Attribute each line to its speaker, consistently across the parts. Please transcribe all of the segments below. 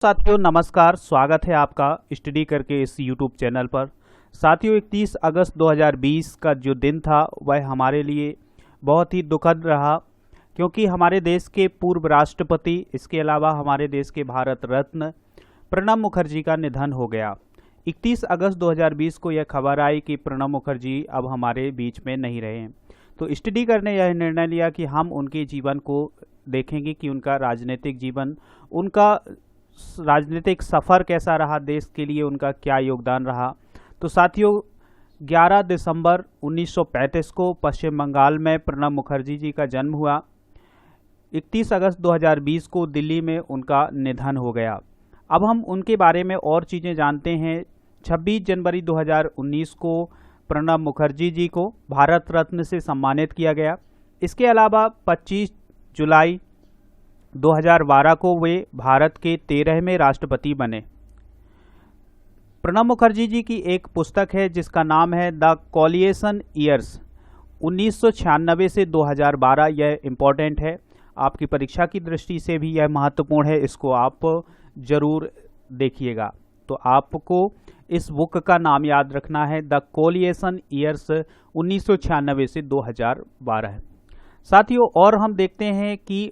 Speaker 1: साथियों नमस्कार, स्वागत है आपका स्टडी करके इस यूट्यूब चैनल पर। साथियों 31 अगस्त 2020 का जो दिन था वह हमारे लिए बहुत ही दुखद रहा, क्योंकि हमारे देश के पूर्व राष्ट्रपति, इसके अलावा हमारे देश के भारत रत्न प्रणब मुखर्जी का निधन हो गया। 31 अगस्त 2020 को यह खबर आई कि प्रणब मुखर्जी अब हमारे बीच में नहीं रहे हैं। तो स्टडी करने यह निर्णय लिया कि हम उनके जीवन को देखेंगे कि उनका राजनीतिक जीवन, उनका राजनीतिक सफ़र कैसा रहा, देश के लिए उनका क्या योगदान रहा। तो साथियों 11 दिसंबर 1935 को पश्चिम बंगाल में प्रणब मुखर्जी जी का जन्म हुआ। 31 अगस्त 2020 को दिल्ली में उनका निधन हो गया। अब हम उनके बारे में और चीज़ें जानते हैं। 26 जनवरी 2019 को प्रणब मुखर्जी जी को भारत रत्न से सम्मानित किया गया। इसके अलावा 25 जुलाई 2012 को वे भारत के 13वें राष्ट्रपति बने। प्रणब मुखर्जी जी की एक पुस्तक है जिसका नाम है द कोलिएशन ईयर्स 1996 से 2012। यह इम्पोर्टेंट है, आपकी परीक्षा की दृष्टि से भी यह महत्वपूर्ण है, इसको आप जरूर देखिएगा। तो आपको इस बुक का नाम याद रखना है, द कोलिएशन ईयर्स 1996 से 2012। साथियों और हम देखते हैं कि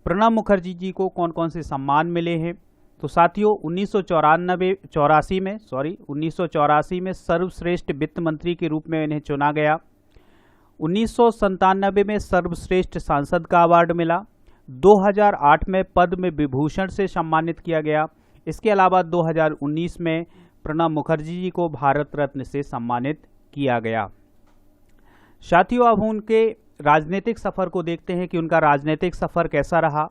Speaker 1: प्रणब मुखर्जी जी को कौन कौन से सम्मान मिले हैं। तो साथियों 1984 में सर्वश्रेष्ठ वित्त मंत्री के रूप में इन्हें चुना गया। 1997 में सर्वश्रेष्ठ सांसद का अवार्ड मिला। 2008 में पद्म विभूषण से सम्मानित किया गया। इसके अलावा 2019 में प्रणब मुखर्जी जी को भारत रत्न से सम्मानित किया गया। साथियों अब उनके राजनीतिक सफ़र को देखते हैं कि उनका राजनीतिक सफ़र कैसा रहा।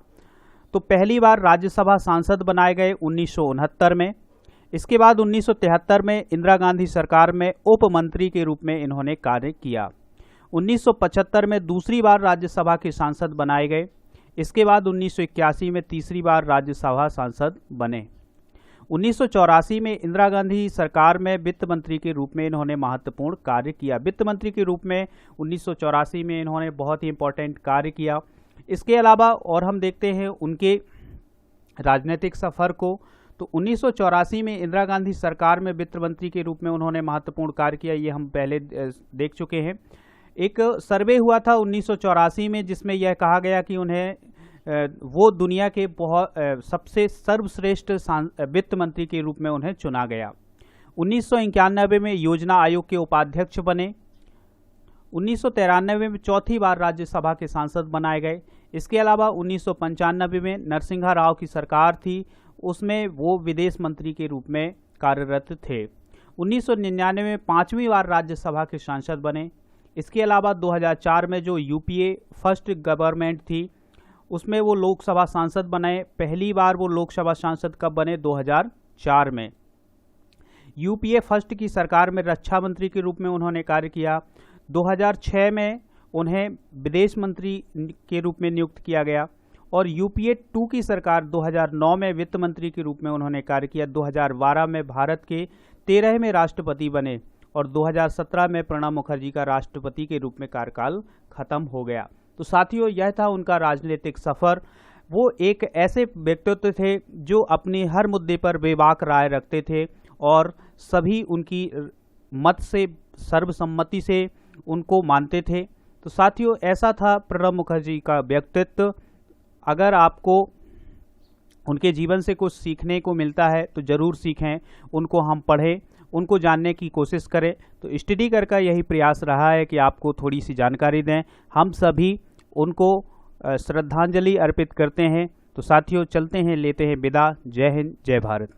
Speaker 1: तो पहली बार राज्यसभा सांसद बनाए गए 1969 में। इसके बाद 1973 में इंदिरा गांधी सरकार में उप मंत्री के रूप में इन्होंने कार्य किया। 1975 में दूसरी बार राज्यसभा के सांसद बनाए गए। इसके बाद 1981 में तीसरी बार राज्यसभा सांसद बने। 1984 में इंदिरा गांधी सरकार में वित्त मंत्री के रूप में इन्होंने महत्वपूर्ण कार्य किया। वित्त मंत्री के रूप में 1984 में इन्होंने बहुत ही इम्पोर्टेंट कार्य किया। इसके अलावा और हम देखते हैं उनके राजनीतिक सफ़र को। तो 1984 में इंदिरा गांधी सरकार में वित्त मंत्री के रूप में उन्होंने महत्वपूर्ण कार्य किया, ये हम पहले देख चुके हैं। एक सर्वे हुआ था 1984 में जिसमें यह कहा गया कि उन्हें वो दुनिया के बहुत सबसे सर्वश्रेष्ठ वित्त मंत्री के रूप में उन्हें चुना गया। 1991 में योजना आयोग के उपाध्यक्ष बने। 1993 में चौथी बार राज्यसभा के सांसद बनाए गए। इसके अलावा 1995 में नरसिम्हा राव की सरकार थी, उसमें वो विदेश मंत्री के रूप में कार्यरत थे। 1999 में पांचवी बार राज्यसभा के सांसद बने। इसके अलावा 2004 में जो यूपीए फर्स्ट गवर्नमेंट थी उसमें वो लोकसभा सांसद बने। पहली बार वो लोकसभा सांसद कब बने? 2004 में। यूपीए फर्स्ट की सरकार में रक्षा मंत्री के रूप में उन्होंने कार्य किया। 2006 में उन्हें विदेश मंत्री के रूप में नियुक्त किया गया और यूपीए 2 की सरकार 2009 में वित्त मंत्री के रूप में उन्होंने कार्य किया। 2012 में भारत के 13वें राष्ट्रपति बने और 2017 में प्रणब मुखर्जी का राष्ट्रपति के रूप में कार्यकाल खत्म हो गया। तो साथियों यह था उनका राजनीतिक सफ़र। वो एक ऐसे व्यक्तित्व थे जो अपने हर मुद्दे पर बेबाक राय रखते थे और सभी उनकी मत से, सर्वसम्मति से उनको मानते थे। तो साथियों ऐसा था प्रणब मुखर्जी का व्यक्तित्व। अगर आपको उनके जीवन से कुछ सीखने को मिलता है तो ज़रूर सीखें, उनको हम पढ़ें, उनको जानने की कोशिश करें। तो स्टडी करके यही प्रयास रहा है कि आपको थोड़ी सी जानकारी दें। हम सभी उनको श्रद्धांजलि अर्पित करते हैं। तो साथियों चलते हैं, लेते हैं विदा। जय हिंद, जय भारत।